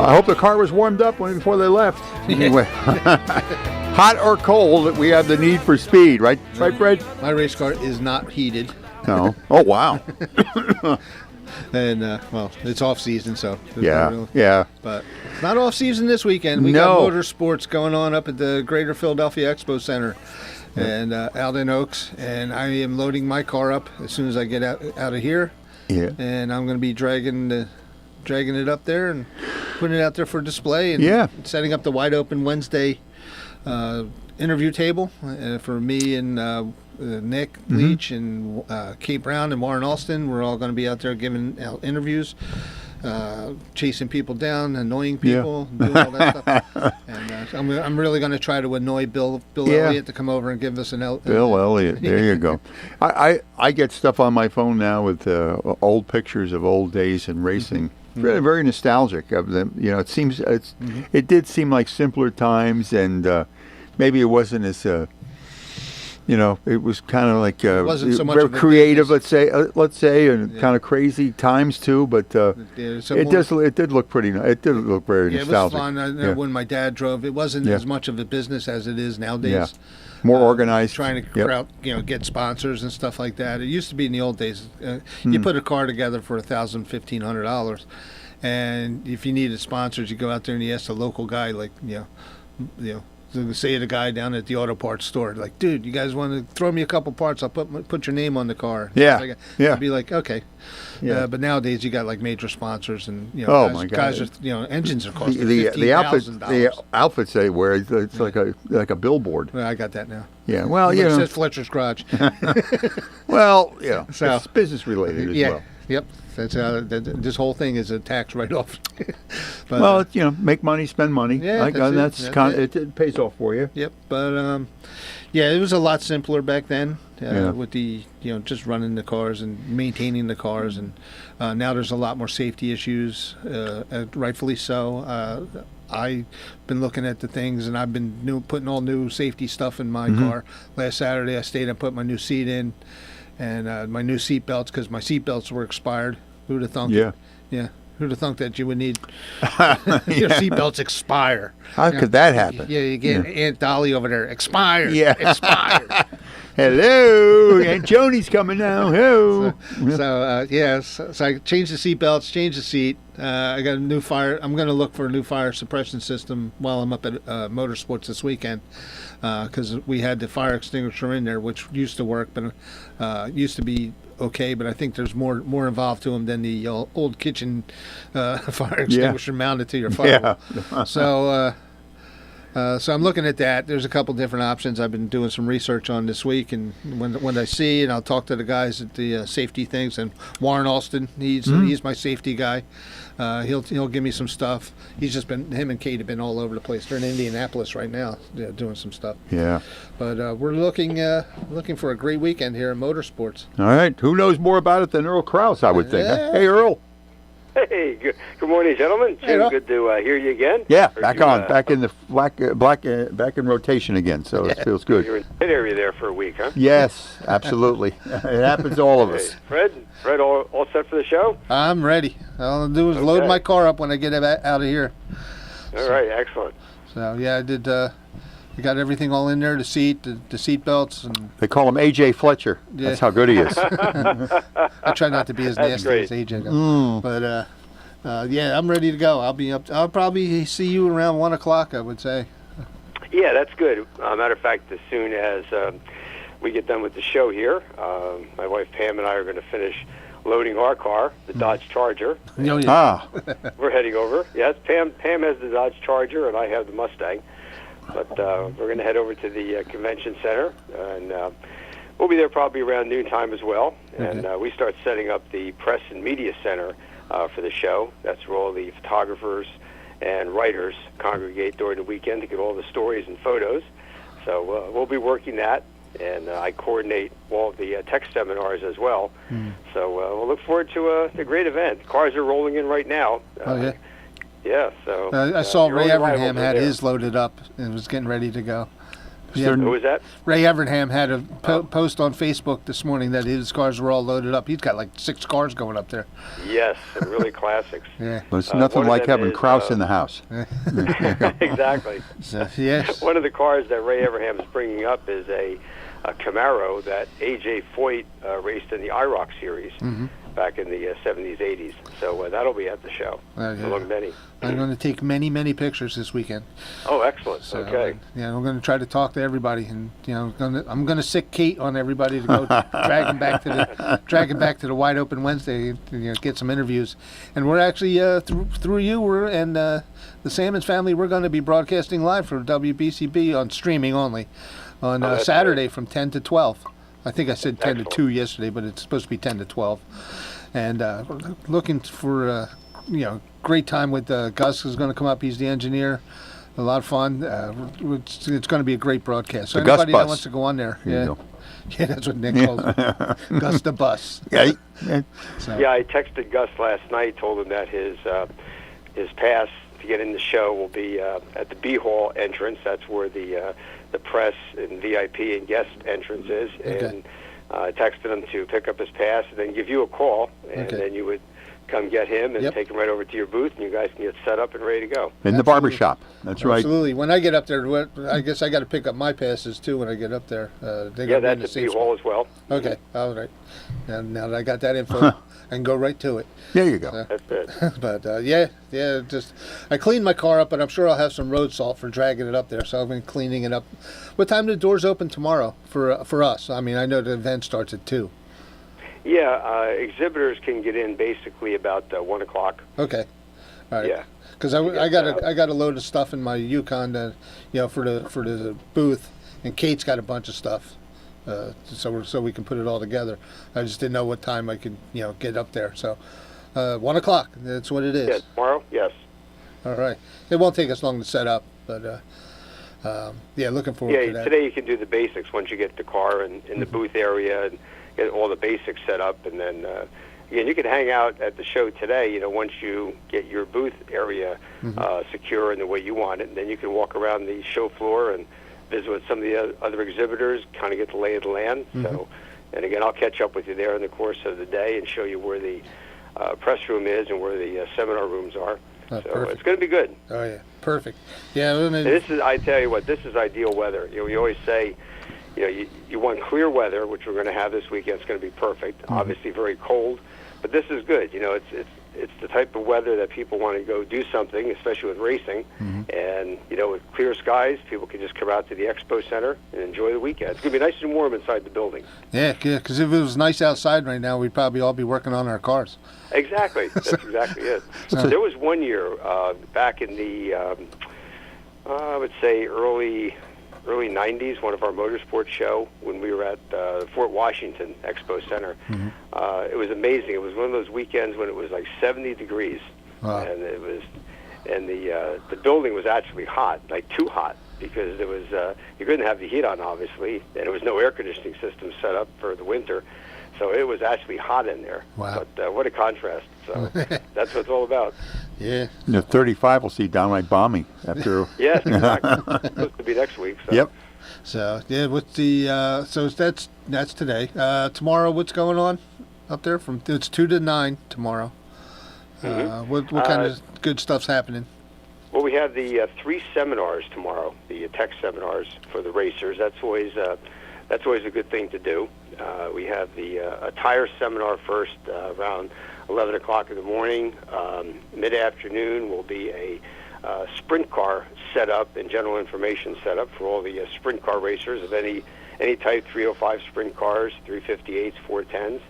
I hope the car was warmed up before they left. Anyway, hot or cold, we have the need for speed, right? Right, Fred? My race car is not heated. No. Oh, wow. And, well, it's off-season, so. Yeah. But it's not off-season this weekend. We got motorsports going on up at the Greater Philadelphia Expo Center and out in Oaks. And I am loading my car up as soon as I get out of here. Yeah. And I'm going to be dragging it up there and putting it out there for display and setting up the Wide Open Wednesday interview table for me and Nick Leach and Kate Brown and Warren Alston. We're all going to be out there giving out interviews, chasing people down, annoying people, doing all that stuff. And so I'm really going to try to annoy Bill Elliott to come over and give us Bill Elliott. There you go. I get stuff on my phone now with old pictures of old days in racing. Very, very nostalgic of them. You know, it did seem like simpler times, and maybe it wasn't as it was kind of like wasn't so much very of a creative, let's say, and kind of crazy times too. But it did look pretty. It did look very nostalgic. It was fun. When my dad drove, it wasn't as much of a business as it is nowadays. Yeah. More organized. Trying to get sponsors and stuff like that. It used to be in the old days. You put a car together for $1,000, $1,500, and if you needed sponsors, you go out there and you ask a local guy, like say the guy down at the auto parts store, like, dude, you guys want to throw me a couple parts? I'll put your name on the car. Yeah. I'd be like, okay. Yeah. But nowadays you got like major sponsors and guys are engines are costing $15,000. The outfits they wear, it's like a billboard. Well, I got that now. Yeah. Well, it says Fletcher's Garage. Well, so it's business related as well. Yep. That's this whole thing is a tax write-off. But, make money, spend money. Yeah, it pays off for you. Yep. But it was a lot simpler back then with the just running the cars and maintaining the cars, and now there's a lot more safety issues, rightfully so. I've been looking at the things, and I've been putting all new safety stuff in my car. Last Saturday, I stayed and put my new seat in. And my new seat belts, because my seat belts were expired. Who'd have thunk it? Yeah. Who'd have thunk that you would need your seat belts expire? How could that happen? Yeah, you get Aunt Dolly over there. Expired. Yeah. Expired. Hello, Aunt Joni's coming now. Hello. So I changed the seat belts, changed the seat. I got a new fire. I'm going to look for a new fire suppression system while I'm up at Motorsports this weekend, because we had the fire extinguisher in there, which used to work, but used to be okay. But I think there's more involved to them than the old kitchen fire extinguisher mounted to your firewall. Yeah. So I'm looking at that. There's a couple different options I've been doing some research on this week, and when I see, and I'll talk to the guys at the safety things, and Warren Alston, he's my safety guy. He'll give me some stuff. Him and Kate have been all over the place. They're in Indianapolis right now doing some stuff. Yeah. But we're looking for a great weekend here in motorsports. All right. Who knows more about it than Earl Krause, I would think. Hey, Earl. Hey, good morning, gentlemen. Jim, good to hear you again. Yeah, back in the back in rotation again. So it feels good. You're in the pit area there for a week, huh? Yes, absolutely. It happens to all of us. Fred, all set for the show? I'm ready. All I'll do is load my car up when I get out of here. All right, excellent. So I did. We got everything all in there. The seat belts, and they call him AJ Fletcher. Yeah. That's how good he is. I try not to be as nasty as AJ goes. But I'm ready to go. I'll probably see you around 1 o'clock, I would say. Yeah, that's good. Matter of fact, as soon as we get done with the show here, my wife Pam and I are going to finish loading our car, the Dodge Charger. We're heading over. Yes, Pam has the Dodge Charger, and I have the Mustang. But we're going to head over to the convention center, and we'll be there probably around noontime as well. And we start setting up the press and media center for the show. That's where all the photographers and writers congregate during the weekend to get all the stories and photos. So we'll be working that, and I coordinate all of the tech seminars as well. So we'll look forward to a great event. Cars are rolling in right now. Yeah, so I saw Ray Evernham had his loaded up and was getting ready to go. Yeah. Who was that? Ray Evernham had a post on Facebook this morning that his cars were all loaded up. He's got like 6 cars going up there. Yes, some really classics. Yeah. Well, it's nothing like having Kraus in the house. Exactly. So, yes. One of the cars that Ray Evernham is bringing up is a Camaro that A.J. Foyt raced in the IROC series back in the 70s, 80s. So that'll be at the show, among many. I'm going to take many, many pictures this weekend. Oh, excellent. So, okay. Yeah, I'm going to try to talk to everybody, and I'm going to sick Kate on everybody to go drag him back to the Wide Open Wednesday, get some interviews. And we're actually through you, and the Salmons family, we're going to be broadcasting live for WBCB on streaming only on Saturday from 10 to 12. I think I said 10 to 2 yesterday, but it's supposed to be 10 to 12. And we're looking for great time with Gus is going to come up. He's the engineer. A lot of fun. It's going to be a great broadcast. So the anybody Gus that bus. wants to go on there, Here you yeah, that's what Nick calls it. Gus the bus. Yeah. So. Yeah, I texted Gus last night, told him that his pass to get in the show will be at the B Hall entrance. That's where the press and VIP and guest entrance is. Okay. And I texted him to pick up his pass and then give you a call, and then you would come get him and take him right over to your booth, and you guys can get set up and ready to go. In the barber shop. That's right. Absolutely. When I get up there, I guess I got to pick up my passes too when I get up there. That's at B Hall as well. Okay, all right. And now that I got that info, I can go right to it. There you go. That's it. But just I cleaned my car up, but I'm sure I'll have some road salt for dragging it up there. So I've been cleaning it up. What time do the doors open tomorrow for us? I mean, I know the event starts at 2. Yeah, exhibitors can get in basically about 1 o'clock. Okay, all right. Yeah. Because I got a load of stuff in my Yukon, for the booth, and Kate's got a bunch of stuff, so we can put it all together. I just didn't know what time I could get up there. So 1 o'clock. That's what it is. Yeah, tomorrow. Yes. All right. It won't take us long to set up, but looking forward to that. Today you can do the basics once you get the car and in the booth area and get all the basics set up, and then again you can hang out at the show today. Once you get your booth area secure in the way you want it, and then you can walk around the show floor and visit with some of the other exhibitors, kind of get the lay of the land. So, and again, I'll catch up with you there in the course of the day and show you where the press room is and where the seminar rooms are. So perfect. it's going to be good. Oh yeah, perfect. Yeah, I tell you what, this is ideal weather. We always say, you want clear weather, which we're going to have this weekend. It's going to be perfect. Obviously, very cold, but this is good. It's the type of weather that people want to go do something, especially with racing. And with clear skies, people can just come out to the Expo Center and enjoy the weekend. It's going to be nice and warm inside the building. Yeah, because if it was nice outside right now, we'd probably all be working on our cars. Exactly. That's exactly it. There was one year back in the, I would say early 90s, one of our motorsports show when we were at Fort Washington Expo Center. It was amazing. It was one of those weekends when it was like 70 degrees, and the building was actually hot, like too hot, because it was you couldn't have the heat on, obviously, and there was no air conditioning system set up for the winter. So it was actually hot in there. Wow. But what a contrast. So that's what it's all about. Yeah. 35 will see downright bombing after. Yes, exactly. It's supposed to be next week. So. Yep. So, yeah, what's the, so that's today. Tomorrow, what's going on up there? It's 2 to 9 tomorrow. What kind of good stuff's happening? Well, we have the 3 seminars tomorrow, the tech seminars for the racers. That's always a good thing to do. We have the a tire seminar first around 11 o'clock in the morning. Mid-afternoon will be a sprint car setup and general information setup for all the sprint car racers of any type, 305 sprint cars, 358s, 410s.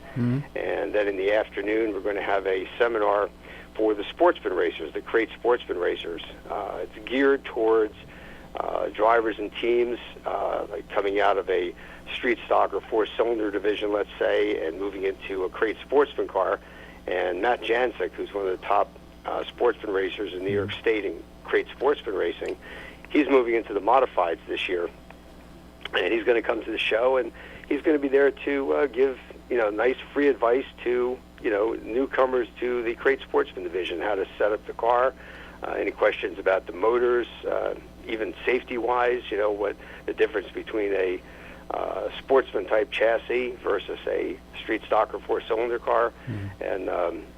And then in the afternoon, we're going to have a seminar for the sportsman racers, the crate sportsman racers. It's geared towards drivers and teams like coming out of a street stock or 4-cylinder division, let's say, and moving into a crate sportsman car. And Matt Jancic, who's one of the top sportsman racers in New York State in crate sportsman racing, he's moving into the modifieds this year, and he's going to come to the show, and he's going to be there to give nice free advice to newcomers to the Crate Sportsman division, how to set up the car, any questions about the motors, even safety-wise, what the difference between a sportsman-type chassis versus a street stock or four-cylinder car. And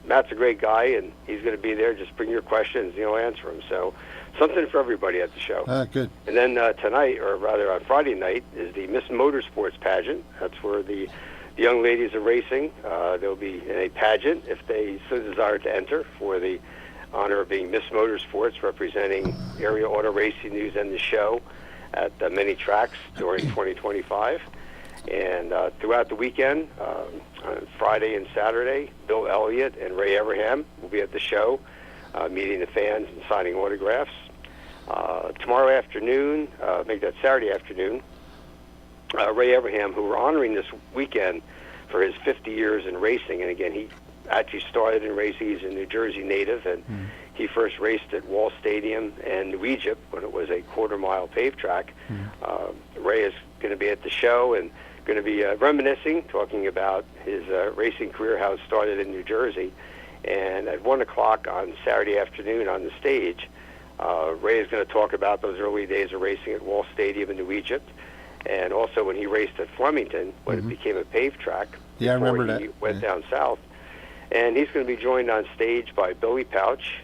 Matt's a great guy, and he's going to be there. Just bring your questions, he'll answer them. So something for everybody at the show. Good. And then tonight, or rather on Friday night, is the Miss Motorsports pageant. That's where the young ladies are racing. They'll be in a pageant if they so desire to enter for the honor of being Miss Motorsports, representing area auto racing news and the show at many tracks during 2025. And throughout the weekend, on Friday and Saturday, Bill Elliott and Ray Abraham will be at the show, meeting the fans and signing autographs. Tomorrow afternoon, make that Saturday afternoon, Ray Abraham, who we're honoring this weekend for his 50 years in racing, and again, he actually started in racing. He's a New Jersey native, and he first raced at Wall Stadium in New Egypt when it was a quarter-mile paved track. Ray is going to be at the show and going to be reminiscing, talking about his racing career, how it started in New Jersey. And at 1 o'clock on Saturday afternoon on the stage, Ray is going to talk about those early days of racing at Wall Stadium in New Egypt, and also when he raced at Flemington when it became a paved track. Yeah, I remember that. He went down south. And he's going to be joined on stage by Billy Pouch,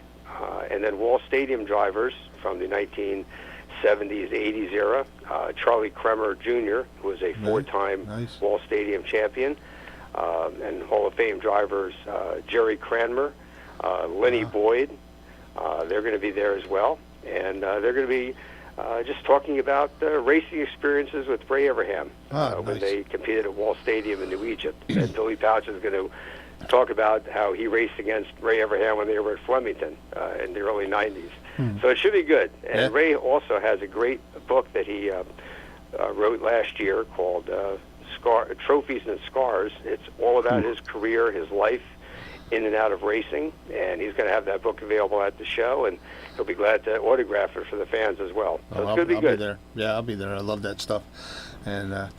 and then Wall Stadium drivers from the 1970s, 80s era. Charlie Kremer Jr., who was a four-time Wall Stadium champion, and Hall of Fame drivers Jerry Cranmer, Lenny Boyd. They're going to be there as well. And they're going to be just talking about racing experiences with Ray Abraham when they competed at Wall Stadium in New Egypt. And Billy Pouch is going to talk about how he raced against Ray Abraham when they were at Flemington in the early 90s. So it should be good. And Ray also has a great book that he wrote last year called Trophies and Scars. It's all about his career, his life in and out of racing, and he's going to have that book available at the show, and he'll be glad to autograph it for the fans as well. So it's going to be good. Be there. Yeah, I'll be there. I love that stuff. And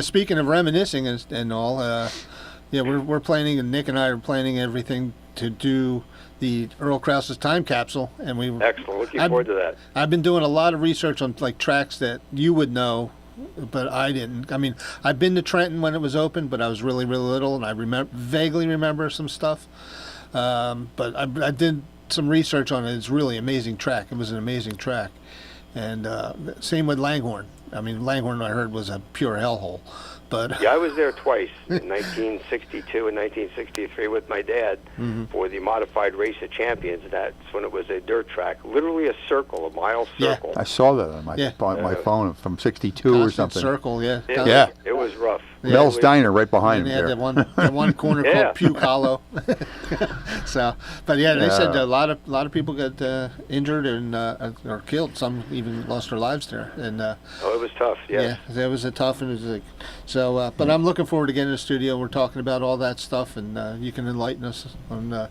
speaking of reminiscing and all, we're planning, and Nick and I are planning everything to do the Earl Krause's time capsule, and excellent. Looking forward to that. I've been doing a lot of research on like tracks that you would know, but I didn't. I mean, I've been to Trenton when it was open, but I was really, really little, and I vaguely remember some stuff. But I did some research on it. It's a really amazing track. It was an amazing track. And same with Langhorne. I mean, Langhorne, I heard, was a pure hellhole. But yeah, I was there twice, in 1962 and 1963 with my dad for the Modified Race of Champions. That's when it was a dirt track, literally a circle, a mile circle. I saw that on my phone from 62 or something. Circle, It was rough. Mel's Diner right behind him. They had that one corner called Puke Hollow. So, but they said a lot of people got injured and or killed. Some even lost their lives there. And it was tough. Yeah, it was a tough, and it was like so. But I'm looking forward to getting in the studio. We're talking about all that stuff, and you can enlighten us on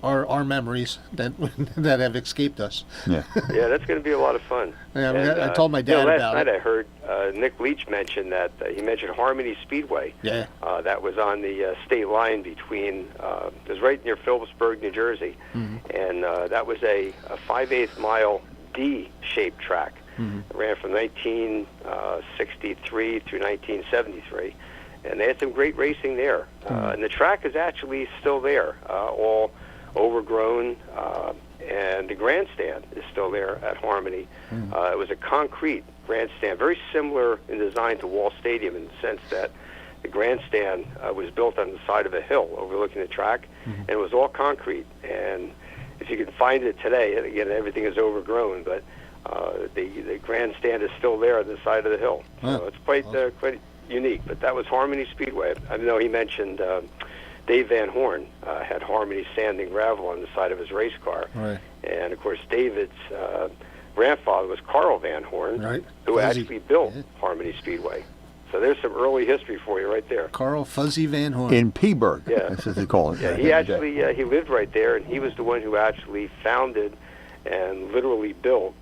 our memories that have escaped us. Yeah, that's going to be a lot of fun. Yeah, and, I told my dad about it. Last night I heard Nick Leach mention that he mentioned Harmony Speedway. Yeah, that was on the state line between. It was right near Phillipsburg, New Jersey, and that was a 5/8 mile D-shaped track. It ran from 1963 through 1973, and they had some great racing there. And the track is actually still there, all overgrown, and the grandstand is still there at Harmony. It was a concrete grandstand, very similar in design to Wall Stadium in the sense that the grandstand was built on the side of a hill overlooking the track, and it was all concrete. And if you can find it today, and again, everything is overgrown, but the grandstand is still there on the side of the hill. So it's quite unique. But that was Harmony Speedway. I know he mentioned Dave Van Horn had Harmony Sand and Gravel on the side of his race car. Right. And, of course, David's grandfather was Carl Van Horn, who actually built Harmony Speedway. So there's some early history for you right there. Carl Fuzzy Van Horn. In Peaburg, that's what they call it. Yeah, he actually he lived right there, and he was the one who actually founded and literally built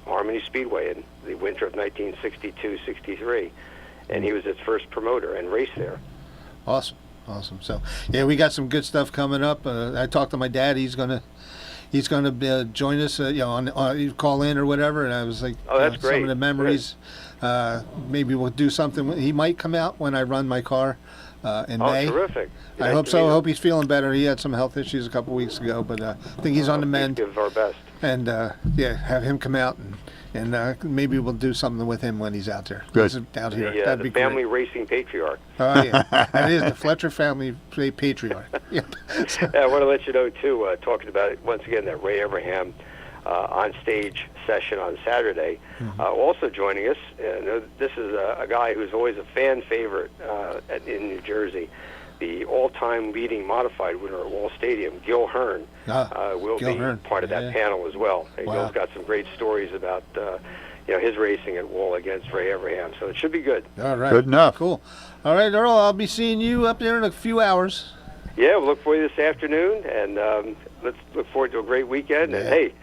Harmony Speedway in the winter of 1962-63, and he was its first promoter and raced there. Awesome. Awesome. So, yeah, we got some good stuff coming up. I talked to my dad. He's gonna join us. On call in or whatever. And I was like, oh, that's great. Some of the memories. Maybe we'll do something. He might come out when I run my car in May. Oh, terrific. I hope so. I hope he's feeling better. He had some health issues a couple weeks ago, but I think he's on the mend. Give our best. And have him come out and maybe we'll do something with him when he's out there. Good. He's out here. The family racing patriarch. Oh yeah, that is the Fletcher family patriarch. Yep. I want to let you know too. Talking about it once again, that Ray Abraham on stage session on Saturday. Also joining us. This is a guy who's always a fan favorite in New Jersey. The all-time leading modified winner at Wall Stadium, Gil Hearn, will be part of that panel as well. And wow. Gil's got some great stories about his racing at Wall against Ray Abraham, so it should be good. All right. Good enough. Cool. All right, Earl, I'll be seeing you up there in a few hours. Yeah, we'll look for you this afternoon, and let's look forward to a great weekend. Yeah. And hey,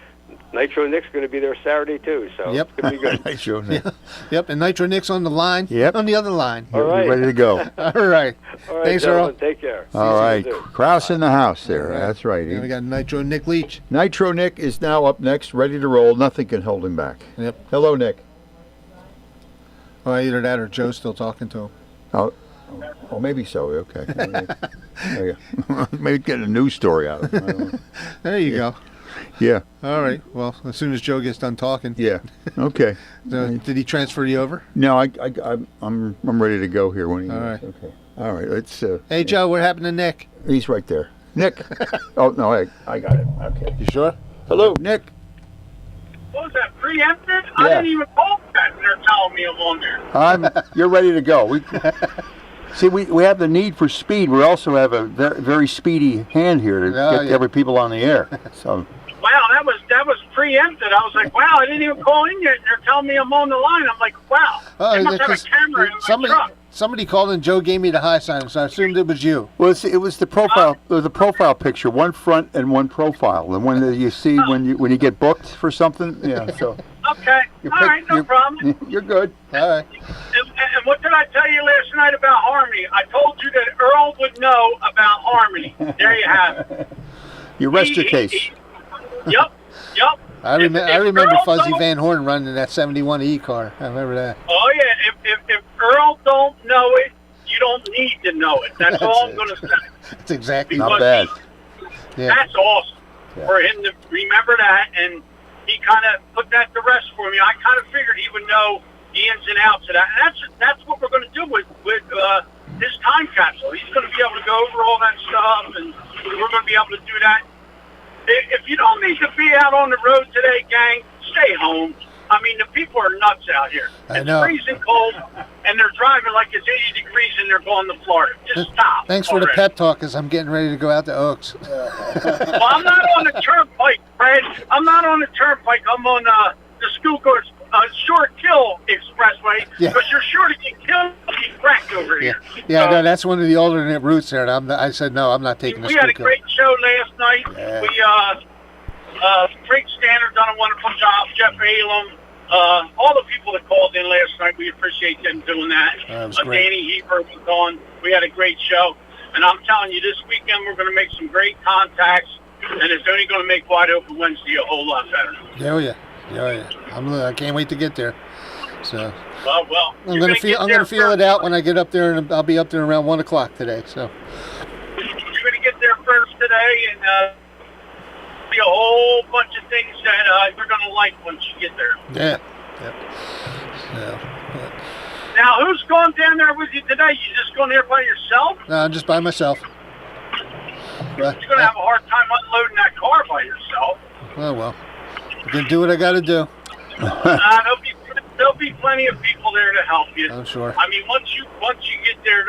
Nitro Nick's going to be there Saturday too, so Yep. it's going to be good. Nitro Nick. Yep, and Nitro Nick's on the line. Yep. On the other line. All right. Ready to go. All right. All right, Thanks, gentlemen, Earl. take care. All right. See you soon. Kraus in the house there. That's right. And we got Nitro Nick Leach. Nitro Nick is now up next, ready to roll. Nothing can hold him back. Yep. Hello, Nick. Well, either that or Joe's still talking to him. Oh, maybe so. Okay. Maybe get a news story out of him. I don't know. There you go. Yeah. All right. Well, as soon as Joe gets done talking. Yeah. Okay. So, did he transfer you over? No, I'm ready to go here when he. All right. Okay. All right. Let's. Hey, Joe, what happened to Nick? He's right there. Nick. Oh no, I got it. Okay. You sure? Hello, Nick. What was that, preempted? I didn't even call that, and they're telling me I'm on there. You're ready to go. We have the need for speed. We also have a very speedy hand here to get every people on the air. So. Wow, that was preempted. I was like, wow, I didn't even call in yet, and they're telling me I'm on the line. I'm like, wow. They must have a camera in my truck. Somebody called and Joe gave me the high sign, so I assumed it was you. Well, it was the profile. It was a profile picture, one front and one profile. The one that you see when you get booked for something. Yeah. So. Okay. All right, no problem. You're good. All right. And what did I tell you last night about Harmony? I told you that Earl would know about Harmony. There you have it. You rest your case. Yep. I remember Earl Fuzzy Van Horn running that 71 E car. I remember that. Oh yeah. If Earl don't know it, you don't need to know it. That's all I'm going to say. That's exactly not bad. That's awesome for him to remember that, and he kind of put that to rest for me. I kind of figured he would know the ins and outs of that, and that's what we're going to do with his time capsule. He's going to be able to go over all that stuff, and we're going to be able to do that. If you don't need to be out on the road today, gang, stay home. I mean, the people are nuts out here. It's freezing cold, and they're driving like it's 80 degrees, and they're going to Florida. Just stop. Thanks for the pep talk, because I'm getting ready to go out to Oaks. Well, I'm not on the turnpike, Fred. I'm not on the turnpike. I'm on the Schuylkill Short Kill Expressway, because you're sure to get killed and get wrecked over here. Yeah, no, that's one of the alternate routes there. And I said, no, I'm not taking the Schuylkill. We had a great show last night. Yeah. Frank Standard done a wonderful job. Jeff Alem, all the people that called in last night, we appreciate them doing that. That was great. Danny Heber was on. We had a great show. And I'm telling you, this weekend we're going to make some great contacts, and it's only going to make Wide Open Wednesday a whole lot better. Oh yeah. I can't wait to get there. So. Well. I'm gonna feel it out when I get up there, and I'll be up there around 1 o'clock today. So. You're gonna get there first today, and be a whole bunch of things that you're gonna like once you get there. Yeah. Yep. So. Now, who's going down there with you today? You just going there by yourself? No, I'm just by myself. You're gonna have a hard time unloading that car by yourself. Oh well. I'm gonna do what I got to do. There'll be plenty of people there to help you. I'm sure. I mean, once you get there,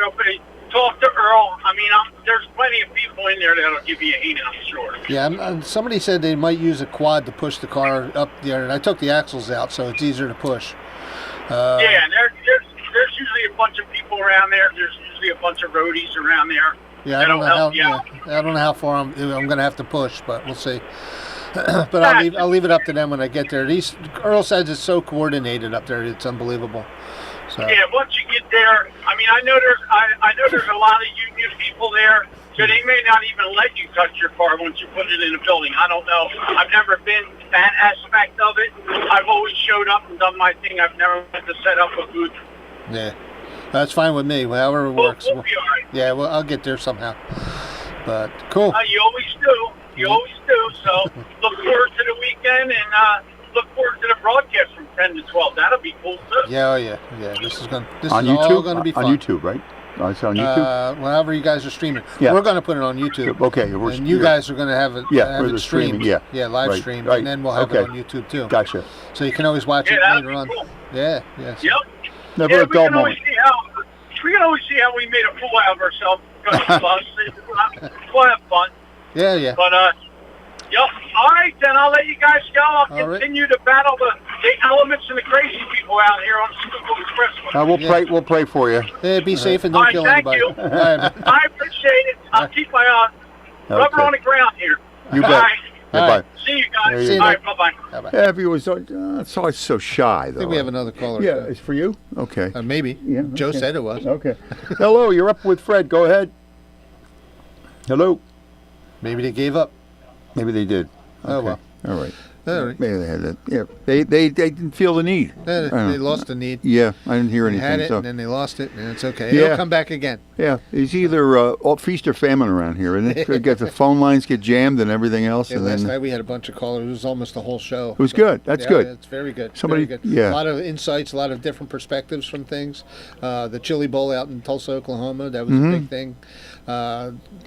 talk to Earl. I mean, there's plenty of people in there that'll give you a hand, I'm sure. Yeah, somebody said they might use a quad to push the car up there, and I took the axles out, so it's easier to push. Yeah, and there's usually a bunch of people around there. There's usually a bunch of roadies around there. Yeah, I don't know how far I'm going to have to push, but we'll see. But I'll leave it up to them when I get there. Earl says it's so coordinated up there; it's unbelievable. So. So. Yeah, once you get there, I mean, I know there's a lot of union people there, so they may not even let you touch your car once you put it in a building. I don't know. I've never been that aspect of it. I've always showed up and done my thing. I've never had to set up a booth. Yeah, that's fine with me. However it works. We'll be all right. Yeah, well, I'll get there somehow. But cool. You always do. You always do. So look forward to the weekend and look forward to the broadcast from 10 to 12. That'll be cool too. Yeah, oh yeah. This is on all YouTube? going to be fun. On YouTube, right? Oh, it's on YouTube? Whenever you guys are streaming. Yeah. We're going to put it on YouTube. Okay. And you guys are going to have it, we're streamed. streaming, Yeah, live Right, streamed. right. And then we'll have it on YouTube too. Gotcha. So you can always watch it that'd later be on. cool. Yeah, yes. Yep. Never a dull moment. We can always see how we made a fool out of ourselves. We'll have fun. Yeah. But, yep. All right, then I'll let you guys go. I'll All continue to battle the elements and the crazy people out here on Schuylkill Expressway. We'll pray for you. Yeah, be safe and don't All right, kill thank anybody. you. All right, man. I appreciate it. I'll keep my rubber on the ground here. You bet. All right. Bye. All right. See you guys. See you, All right, Nick. bye-bye. Bye-bye. Yeah, if he was, it's always so shy, though. I think we have another caller. Yeah, it's for you? Okay. Maybe. Yeah, Joe okay. said it was. Okay. Hello, you're up with Fred. Go ahead. Hello. Maybe they gave up. Maybe they did. Oh, Okay. well. All right. All right. Maybe they had that. Yeah. They didn't feel the need. They lost the need. Yeah, I didn't hear They anything. had it, so. and then they lost it, and it's okay. Yeah. It'll come back again. Yeah, it's either all feast or famine around here, and it gets the phone lines get jammed and everything else. Yeah, and last then night we had a bunch of callers. It was almost the whole show. it was good. That's good. It's very good. Somebody- very good. yeah. A lot of insights, a lot of different perspectives from things. The Chili Bowl out in Tulsa, Oklahoma, that was Mm-hmm. a big thing.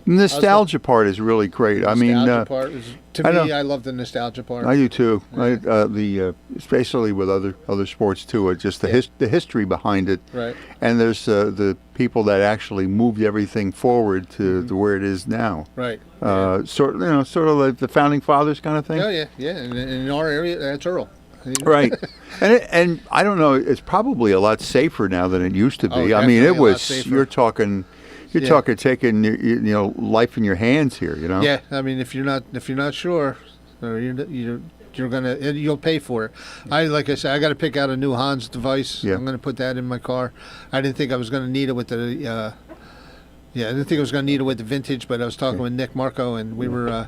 Nostalgia part is really great. I mean, Nostalgia part is, to I know. me, I love the nostalgia part. I do too. Yeah. Especially with other sports too. Just the history behind it. Right. And there's the people that actually moved everything forward to where it is now. Right. Sort of like the founding fathers kind of thing. Oh yeah. And in our area, that's Earl. Right, and I don't know. It's probably a lot safer now than it used to be. Oh, I mean, definitely it a lot was. safer. You're talking taking life in your hands here. You know. Yeah, I mean, if you're not sure, or you'll pay for it. Like I said, I got to pick out a new Hans device. Yeah. I'm going to put that in my car. I didn't think I was going to need it with the. I didn't think I was going to need it with the vintage, but I was talking with Nick Marco, and we were.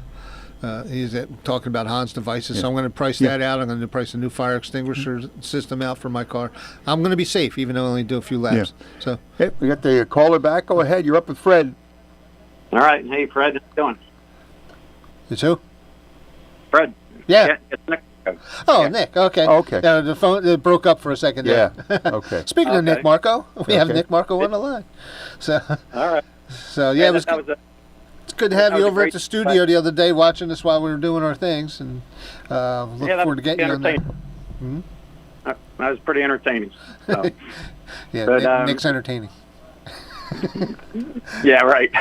He's talking about Hans devices, so I'm going to price that out. I'm going to price a new fire extinguisher system out for my car. I'm going to be safe, even though I only do a few laps. So, Hey, we got the caller back. Go ahead. You're up with Fred. All right. Hey, Fred. How you doing? it's who? Fred. Yeah. It's Nick. Oh, Yeah. Nick. Okay. Okay. The phone it broke up for a second. Yeah. There. Okay. Speaking of Okay. Nick Marco, we have Okay. Nick Marco on the line. So, All right. yeah, it was. that was a, It's good to have that you was a over at great the studio the other day watching us while we were doing our things, and look that forward to was getting you on there. entertaining. That was pretty entertaining. So, Yeah, But, Nick's entertaining. yeah, right.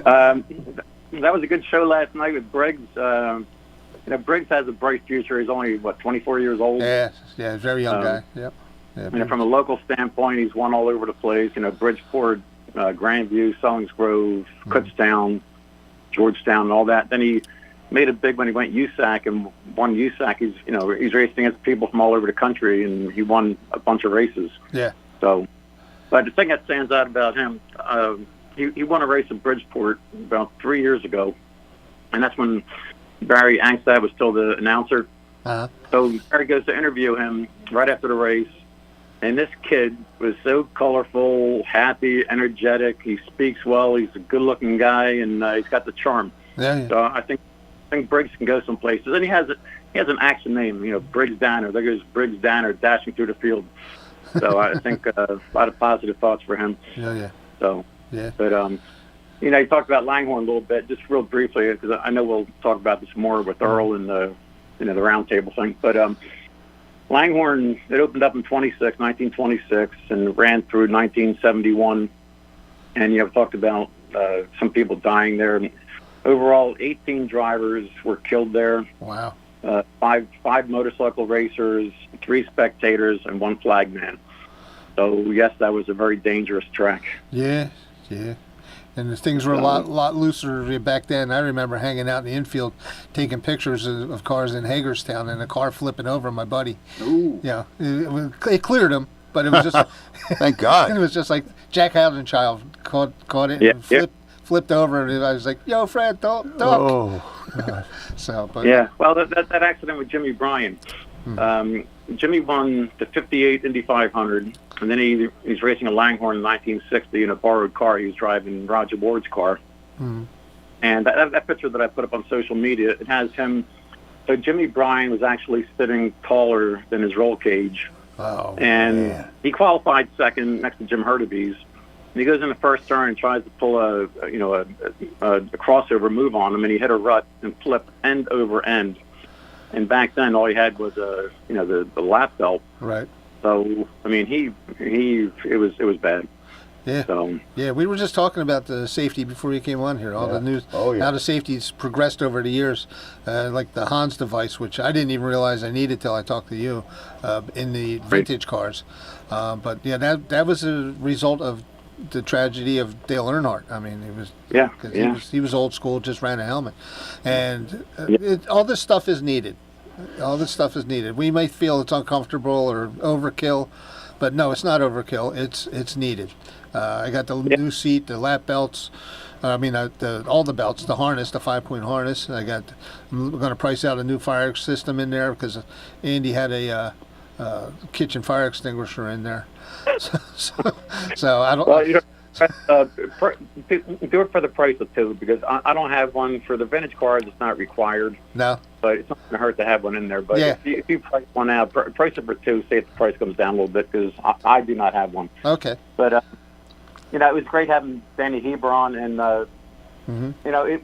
That was a good show last night with Briggs. Briggs has a bright future. He's only 24 years old. Yeah, very young guy. Yep. Yeah, And from a local standpoint, he's won all over the place. Bridgeport, Grandview, Sellings Grove, Kutztown, Georgetown, and all that. Then he made it big when he went USAC and won USAC. He's racing against people from all over the country, and he won a bunch of races. Yeah. So, but the thing that stands out about him, he won a race at Bridgeport about 3 years ago, and that's when Barry Angstad was still the announcer. Uh-huh. So Barry goes to interview him right after the race. And this kid was so colorful, happy, energetic. He speaks well. He's a good-looking guy, and he's got the charm. Yeah. So I think Briggs can go some places. And he has an action name, Briggs Danner. There goes Briggs Danner dashing through the field. So I think a lot of positive thoughts for him. Yeah. So, Yeah. but you talked about Langhorne a little bit, just real briefly, because I know we'll talk about this more with Earl and the roundtable thing. But Langhorne, it opened up in 1926, and ran through 1971. And, we talked about some people dying there. And overall, 18 drivers were killed there. Wow. Five motorcycle racers, 3 spectators, and 1 flagman. So, yes, that was a very dangerous track. Yeah. And the things were a lot looser back then. I remember hanging out in the infield, taking pictures of cars in Hagerstown, and a car flipping over my buddy. Ooh. Yeah, it cleared him, but it was just Thank God. it was just like Jack Howdenchild caught it and flipped over, and I was like, "Yo, Fred, duck." Oh. So, but Yeah, well, that accident with Jimmy Bryan. Jimmy won the '58 Indy 500, and then he's racing a Langhorne in 1960 in a borrowed car. He was driving Roger Ward's car. And that picture that I put up on social media, it has him. So Jimmy Bryan was actually sitting taller than his roll cage. Oh, and man. he qualified second next to Jim Hurtubise. And he goes in the first turn and tries to pull a crossover move on him, and he hit a rut and flipped end over end. And back then, all he had was the lap belt. Right. So I mean, it was bad. Yeah. So yeah, we were just talking about the safety before you came on here. All the news, how the safety's progressed over the years, like the Hans device, which I didn't even realize I needed till I talked to you, in the vintage cars. But yeah, that was a result of the tragedy of Dale Earnhardt. I mean, it was he was old school, just ran a helmet, and all this stuff is needed. All this stuff is needed. We might feel it's uncomfortable or overkill, but no, it's not overkill. It's needed. I got the new seat, the lap belts. All the belts, the harness, the 5-point harness. I'm going to price out a new fire system in there because Andy had a kitchen fire extinguisher in there. So I don't. Well, do it for the price of two, because I don't have one for the vintage cars. It's not required. No. But it's not going to hurt to have one in there. But if you price one out, price it for two. See if the price comes down a little bit, because I do not have one. Okay. But it was great having Danny Heber on, and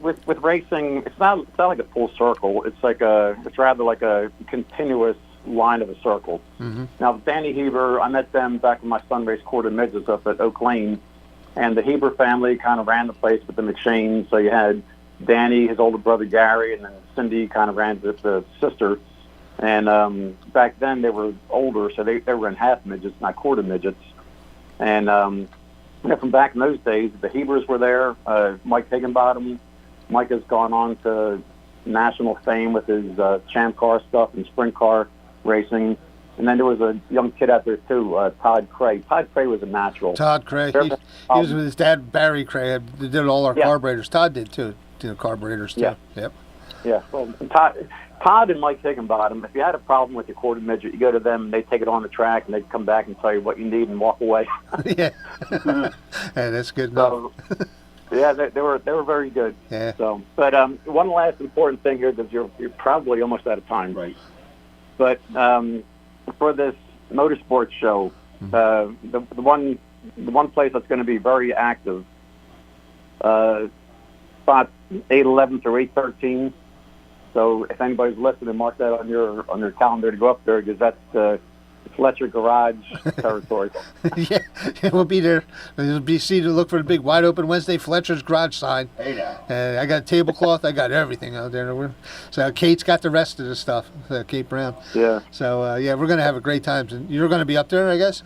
with racing, it's not like a full circle. It's rather like a continuous line of a circle. Now, Danny Heber, I met them back when my son raced quarter midgets up at Oak Lane, and the Heber family kind of ran the place with the McShanes. So you had Danny, his older brother Gary, and then Cindy kind of ran with the sister. And back then they were older, so they were in half midgets, not quarter midgets. And from back in those days, the Hebers were there. Mike Higginbottom. Mike has gone on to national fame with his champ car stuff and sprint car racing. And then there was a young kid out there too, Todd Cray. Todd Cray was a natural. Todd Cray. He was with his dad, Barry Cray. They did all our carburetors. Todd did too. Carburetors too. Yeah. Yep. Yeah. Well, Todd and Mike Higginbottom, if you had a problem with your quarter midget, you go to them, and they take it on the track, and they come back and tell you what you need and walk away. Yeah. Hey, that's good enough. Yeah, they were very good. Yeah. So, but one last important thing here, because you're probably almost out of time, right? But for this motorsports show, the one place that's going to be very active, spot 811 through 813. So if anybody's listening, mark that on your calendar to go up there, because that's the Fletcher Garage territory. Yeah, we'll be there. We'll be see to look for the big wide open Wednesday Fletcher's Garage sign. Hey now. I got a tablecloth. I got everything out there. So Kate's got the rest of the stuff. Kate Brown. Yeah. So we're gonna have a great time. And you're gonna be up there, I guess.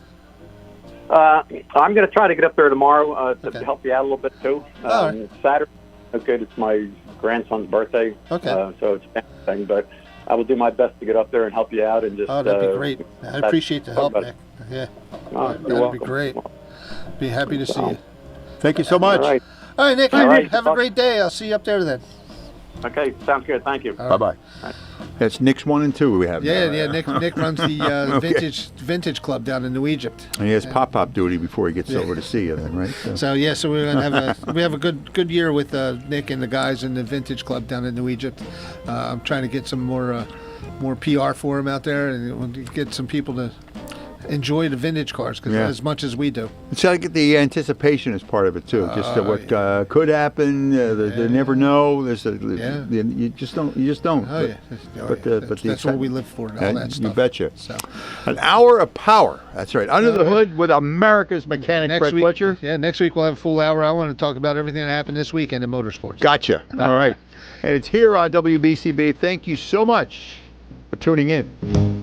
I'm gonna try to get up there tomorrow to help you out a little bit too. All right. Saturday. Okay, it's my grandson's birthday. Okay. So it's a thing, but I will do my best to get up there and help you out and just. Oh, that'd be great. I appreciate the help, Nick. Yeah. That'd be great. Be happy to see you. Thank you so much. All right, Nick. All right. Have a great day. I'll see you up there then. Okay, sounds good. Thank you. Bye-bye. That's Nick's 1 and 2 we have. Yeah. Nick runs the vintage club down in New Egypt. And he has pop duty before he gets over to see you then, right? So we're gonna have a good year with Nick and the guys in the vintage club down in New Egypt. I'm trying to get some more PR for him out there, and get some people to enjoy the vintage cars, because as much as we do. It's got to get the anticipation as part of it too. Just what could happen. They never know. You just don't. Oh, but that's what we live for. And all that stuff. You betcha. So. An hour of power. That's right. Under the hood with America's mechanic, Fred Fletcher. Yeah, next week we'll have a full hour. I want to talk about everything that happened this weekend in motorsports. Gotcha. All right. And it's here on WBCB. Thank you so much for tuning in.